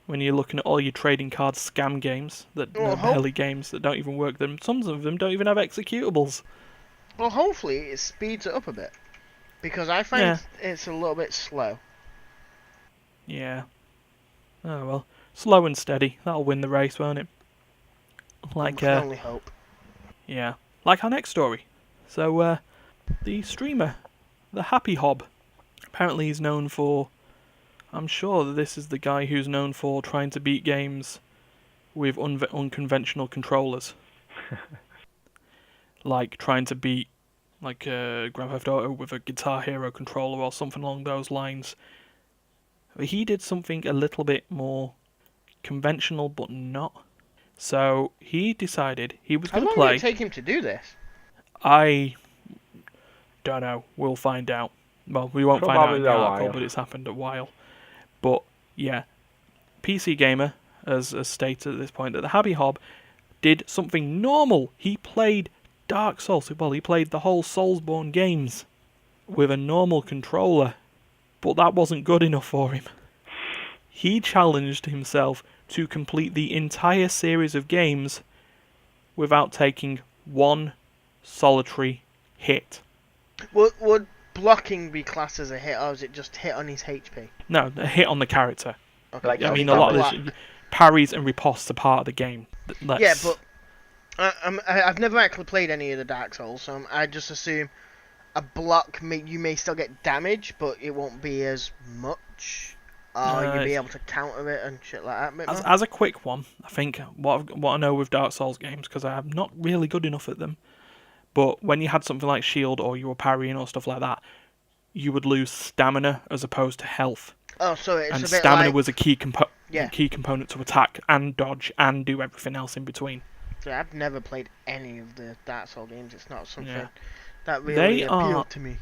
when you're looking at all your trading card scam games that are barely games that don't even work. Some of them don't even have executables. Well, hopefully it speeds it up a bit. Because I find it's a little bit slow. Yeah. Oh, well. Slow and steady. That'll win the race, won't it? I can only hope. Yeah. Like our next story. So, the streamer, the Happy Hob, apparently he's known for... I'm sure that this is the guy who's known for trying to beat games with unconventional controllers. Like trying to beat like Grand Theft Auto with a Guitar Hero controller or something along those lines. He did something a little bit more conventional, but not. So he decided he was going to play... How long did it take him to do this? I don't know. We'll find out. Well, we won't find out in the article, but it's happened a while. But, yeah. PC Gamer has stated at this point that the Happy Hob did something normal. He played Dark Souls. Well, he played the whole Soulsborne games with a normal controller. But that wasn't good enough for him. He challenged himself to complete the entire series of games without taking one solitary hit. Would blocking be classed as a hit, or is it just hit on his HP? No, a hit on the character. Okay. Like, I mean, a lot of this, parries and riposts are part of the game. Yeah, but I've never actually played any of the Dark Souls, so I just assume a block, you may still get damage, but it won't be as much. Or you'll be able to counter it and shit like that. As a quick one, I think what I know with Dark Souls games, because I'm not really good enough at them, but when you had something like shield or you were parrying or stuff like that, you would lose stamina as opposed to health. Oh, so it's and a bit stamina like... was a key component to attack and dodge and do everything else in between. So I've never played any of the Dark Souls games. It's not something that really appealed to me.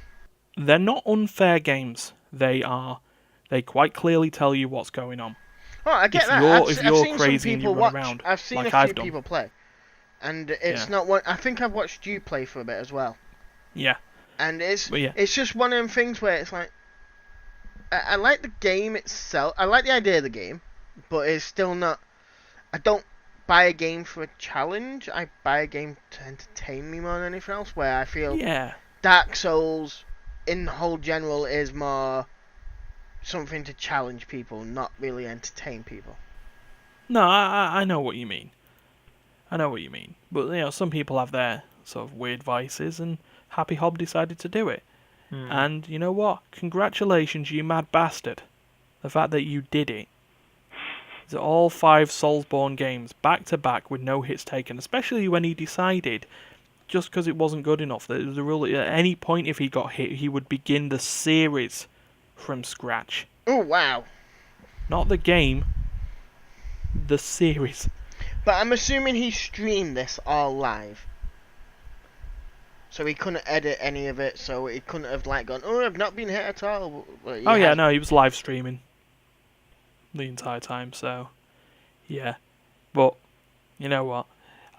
They're not unfair games. They quite clearly tell you what's going on. Oh, I get that. If you're crazy and you run around, I've seen like a I've few done. people play, and it's not one. I think I've watched you play for a bit as well. Yeah. And it's just one of them things where it's like, I like the game itself. I like the idea of the game, but it's still not. I don't buy a game for a challenge. I buy a game to entertain me more than anything else. Where I feel Dark Souls, in the whole general, is more something to challenge people, not really entertain people. No, I know what you mean. I know what you mean. But, some people have their sort of weird vices, and Happy Hob decided to do it. And you know what? Congratulations, you mad bastard. The fact that you did it. It's all 5 Soulsborne games, back to back, with no hits taken, especially when he decided, just because it wasn't good enough, that it was a rule, at any point if he got hit, he would begin the series from scratch. Oh, wow. Not the game, the series. But I'm assuming he streamed this all live. So he couldn't edit any of it, so he couldn't have gone, oh, I've not been hit at all. Well, he was live streaming the entire time, so yeah. But you know what?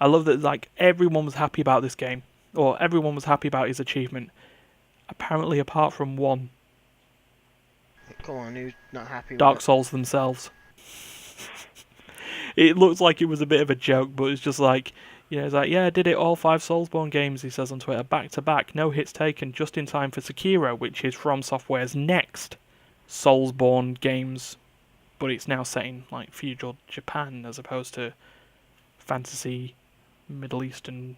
I love that everyone was happy about this game, or everyone was happy about his achievement. Apparently, apart from one. Come on, who's not happy with Dark it? Souls themselves. It looks like it was a bit of a joke, but it's just like, it's like, yeah, I did it all 5 Soulsborne games, he says on Twitter, back to back, no hits taken, just in time for Sekiro, which is From Software's next Soulsborne games, but it's now set in like feudal Japan as opposed to fantasy Middle Eastern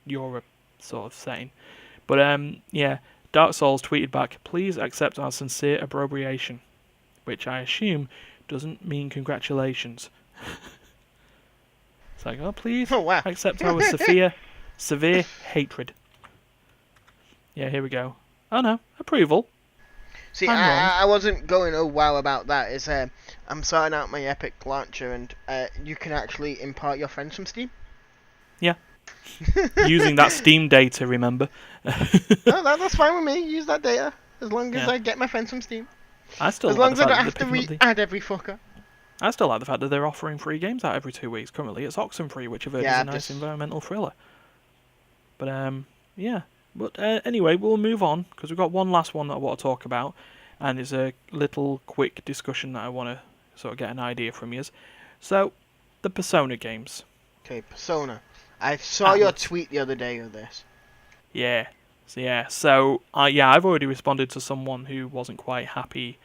Europe sort of setting. But yeah, Dark Souls tweeted back, please accept our sincere appropriation, which I assume doesn't mean congratulations. It's like, oh, please Oh, wow. accept our severe hatred. Yeah, here we go. Oh no, approval. See, I'm wrong. I wasn't going oh wow about that. It's I'm sorting out my Epic launcher, and you can actually import your friends from Steam. Yeah. Using that Steam data, remember? No, that's fine with me. Use that data as long as Yeah. I get my friends from Steam. I still As like long as the I fact don't that have to they're picking up re-add every fucker. I still like the fact that they're offering free games out every 2 weeks. Currently, it's Oxenfree, which I've heard is a nice environmental thriller. But yeah. But anyway, we'll move on because we've got one last one that I want to talk about, and it's a little quick discussion that I want to sort of get an idea from you. So, the Persona games. Okay, Persona. I saw your Atlas. tweet the other day of this. Yeah. So I've already responded to someone who wasn't quite happy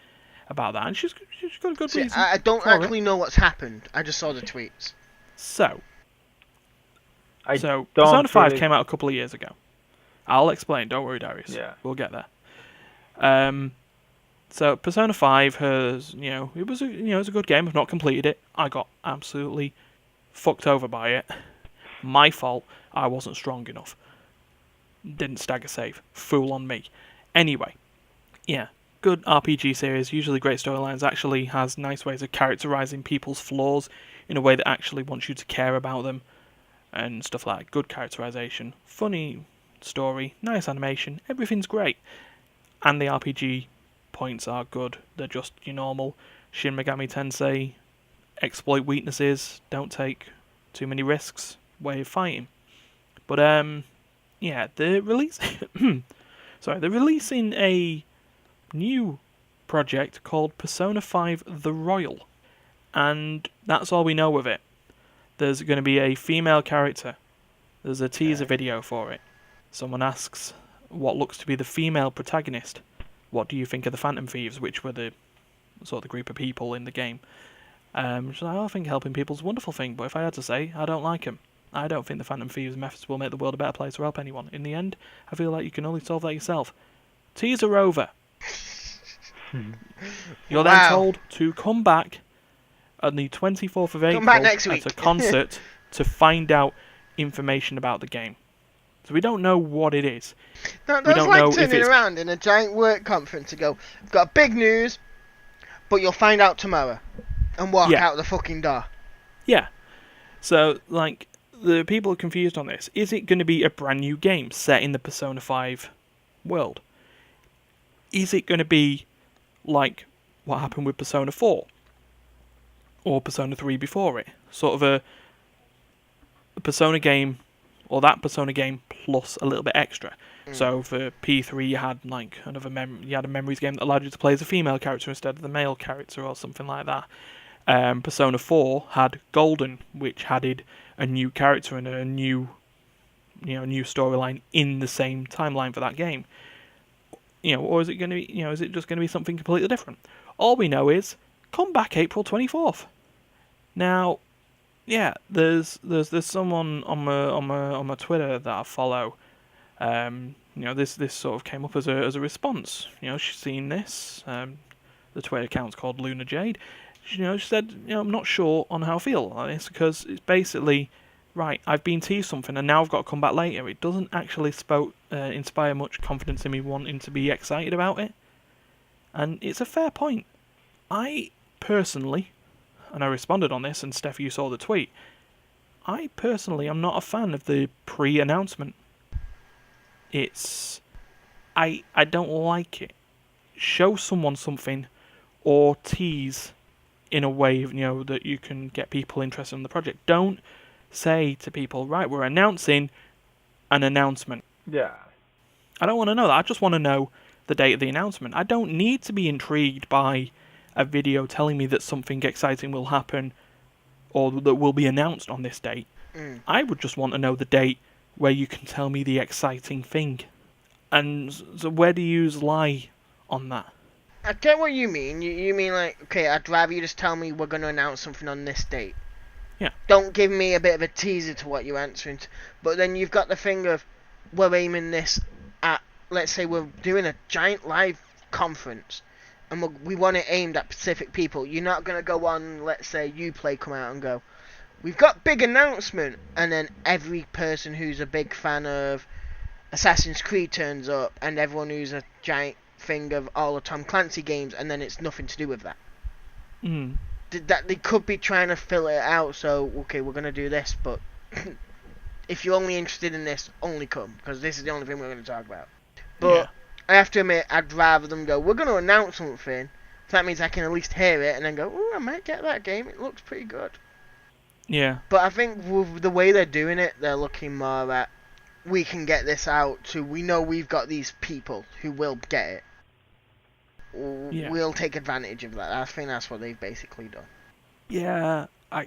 about that, and she's got a good See, reason. I don't for it. actually know what's happened. I just saw the tweets. So I Persona don't 5 really- came out a couple of years ago. I'll explain. Don't worry, Darius. Yeah. We'll get there. So Persona 5 has, it was a good game. I've not completed it. I got absolutely fucked over by it. My fault. I wasn't strong enough. Didn't stagger save. Fool on me. Anyway, yeah, good RPG series. Usually great storylines. Actually has nice ways of characterizing people's flaws in a way that actually wants you to care about them and stuff like that. Good characterization. Funny story. Nice animation. Everything's great. And the RPG points are good. They're just your normal Shin Megami Tensei exploit weaknesses, don't take too many risks way of fighting. But yeah, they're releasing a new project called Persona 5 The Royal, and that's all we know of it. There's going to be a female character. There's a teaser video for it. Someone asks what looks to be the female protagonist. What do you think of the Phantom Thieves, which were the sort of the group of people in the game? She's like, I think helping people's a wonderful thing, but if I had to say, I don't like them. I don't think the Phantom Thieves methods will make the world a better place or help anyone. In the end, I feel like you can only solve that yourself. Teaser over. You're then told to come back on the 24th of April back next week. at a concert to find out information about the game. So we don't know what it is. That's don't know like if turning it's- around in a giant work conference to go, "We've got big news, but you'll find out tomorrow," and walk Yeah. out the fucking door. Yeah. So, like, the people are confused on this. Is it going to be a brand new game set in the Persona 5 world? Is it going to be like what happened with Persona 4? Or Persona 3 before it? Sort of a Persona game, or that Persona game plus a little bit extra. So for P3 you had like you had a memories game that allowed you to play as a female character instead of the male character or something like that. Persona 4 had Golden, which added a new character and a new storyline in the same timeline for that game. Or is it going to be, is it just going to be something completely different? All we know is come back April 24th. Now, yeah, there's someone on my Twitter that I follow. This sort of came up as a response. She's seen this. The Twitter account's called Luna Jade. She said, I'm not sure on how I feel on this because it's basically, right, I've been teased something and now I've got to come back later. It doesn't actually inspire much confidence in me wanting to be excited about it. And it's a fair point. I personally, and I responded on this, and Steph, you saw the tweet, I personally am not a fan of the pre-announcement. I don't like it. Show someone something or tease in a way that you can get people interested in the project. Don't say to people, right, we're announcing an announcement. Yeah. I don't want to know that. I just want to know the date of the announcement. I don't need to be intrigued by a video telling me that something exciting will happen or that will be announced on this date. I would just want to know the date where you can tell me the exciting thing. And so where do you lie on that? I get what you mean. You mean like, okay, I'd rather you just tell me we're going to announce something on this date. Yeah. Don't give me a bit of a teaser to what you're answering. But then you've got the thing of, we're aiming this at, let's say we're doing a giant live conference, and we want it aimed at specific people. You're not going to go on, let's say Uplay come out and go, we've got big announcement, and then every person who's a big fan of Assassin's Creed turns up, and everyone who's a giant thing of all the Tom Clancy games, and then it's nothing to do with that. That they could be trying to fill it out, so okay, we're gonna do this, but if you're only interested in this, only come, because this is the only thing we're gonna talk about. But I have to admit, I'd rather them go, we're gonna announce something, so that means I can at least hear it and then go, oh, I might get that game, it looks pretty good. Yeah. But I think with the way they're doing it, they're looking more at, we can get this out to, we know we've got these people who will get it. We'll take advantage of that. I think that's what they've basically done. Yeah, I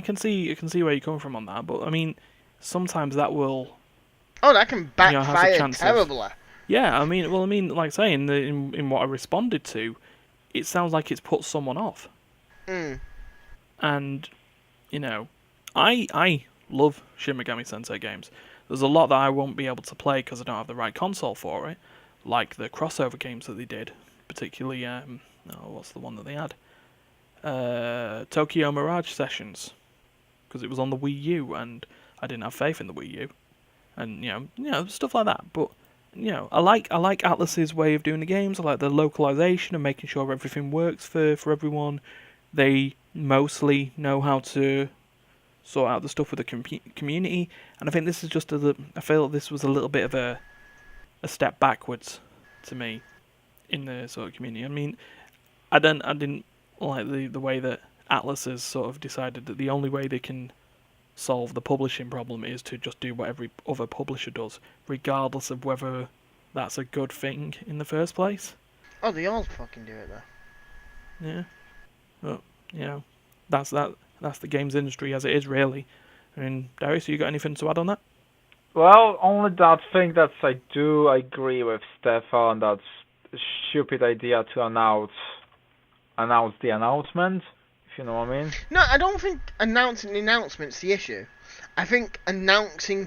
can see where you're coming from on that, but I mean, sometimes that will. Oh, that can has a backfire chance terribly. Yeah, I mean, like saying in what I responded to, it sounds like it's put someone off. And, I love Shin Megami Tensei games. There's a lot that I won't be able to play because I don't have the right console for it, like the crossover games that they did. Particularly, what's the one that they had? Tokyo Mirage Sessions, because it was on the Wii U, and I didn't have faith in the Wii U, and stuff like that. But I like Atlas's way of doing the games. I like the localization and making sure everything works for everyone. They mostly know how to sort out the stuff with the community, and I think this is just I feel this was a little bit of a step backwards to me in the sort of community. I mean, I didn't like the way that Atlas has sort of decided that the only way they can solve the publishing problem is to just do what every other publisher does, regardless of whether that's a good thing in the first place. Oh, they all fucking do it though. Yeah. Well, that's the games industry as it is, really. I mean, Darius, you got anything to add on that? Well, only that thing that I do agree with Stefan, that's a stupid idea to announce the announcement, if you know what I mean. No, I don't think announcing the announcement's the issue. I think announcing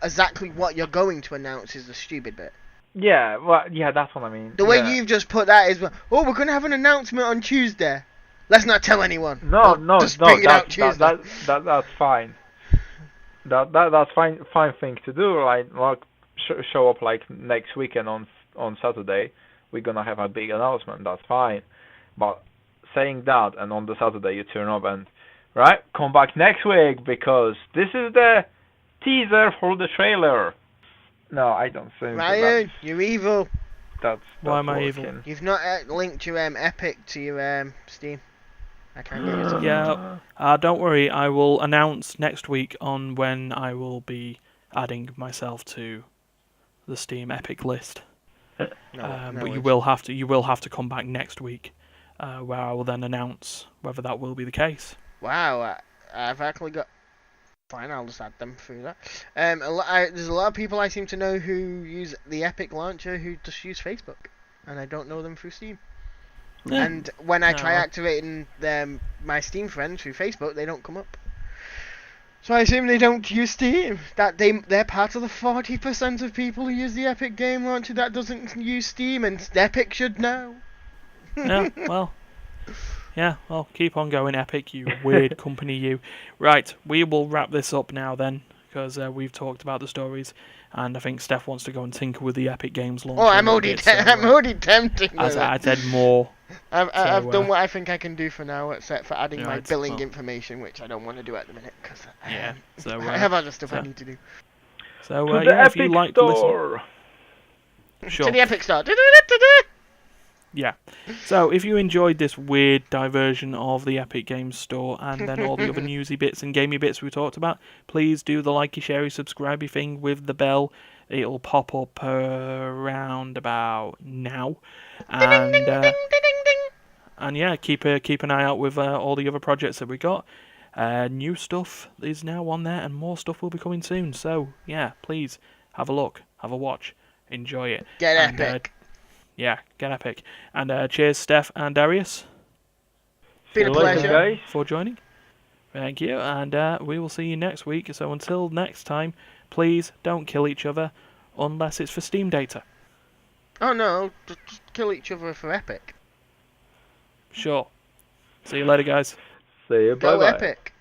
exactly what you're going to announce is the stupid bit. Yeah, well, yeah, that's what I mean. The way you've just put that is, oh, we're going to have an announcement on Tuesday. Let's not tell anyone. No, just bring it out Tuesday. That's fine. That's fine thing to do. Like show up like next weekend on Saturday. We're gonna have a big announcement. That's fine. But saying that, and on the Saturday you turn up and come back next week because this is the teaser for the trailer. No, I don't think. Ryan, you're evil. That's why am I working. evil? You've not linked your Epic to your Steam. I can't get it. Yeah, don't worry. I will announce next week on when I will be adding myself to the Steam Epic list. But you will have to come back next week, where I will then announce whether that will be the case. Wow, I've actually got. Fine, I'll just add them through that. There's a lot of people I seem to know who use the Epic launcher who just use Facebook, and I don't know them through Steam. Yeah. And when I try activating my Steam friends through Facebook, they don't come up. So I assume they don't use Steam. They're part of the 40% of people who use the Epic game launcher that doesn't use Steam, and Epic should know. Well, keep on going, Epic, you weird company, you. Right, we will wrap this up now then, because we've talked about the stories, and I think Steph wants to go and tinker with the Epic Games launcher. Oh, I'm already tempting. As I said, more. I've done what I think I can do for now, except for adding my billing information, which I don't want to do at the minute, because I have other stuff I need to do. So, to the if you like Store. to listen... Sure. To the Epic Store. Yeah. So, if you enjoyed this weird diversion of the Epic Games Store and then all the other newsy bits and gamey bits we talked about, please do the likey, sharey, subscribey thing with the bell. It'll pop up around about now, and yeah, keep an eye out with all the other projects that we got. New stuff is now on there, and more stuff will be coming soon. So yeah, please have a look, have a watch, enjoy it. Get and, epic. Yeah, get epic. And cheers, Steph and Dariusz. Been a See you later, pleasure. guys. For joining. Thank you, and we will see you next week. So until next time, please don't kill each other unless it's for Steam data. Oh no, just kill each other for epic. Sure. See you later, guys. See you. Go Bye bye. epic.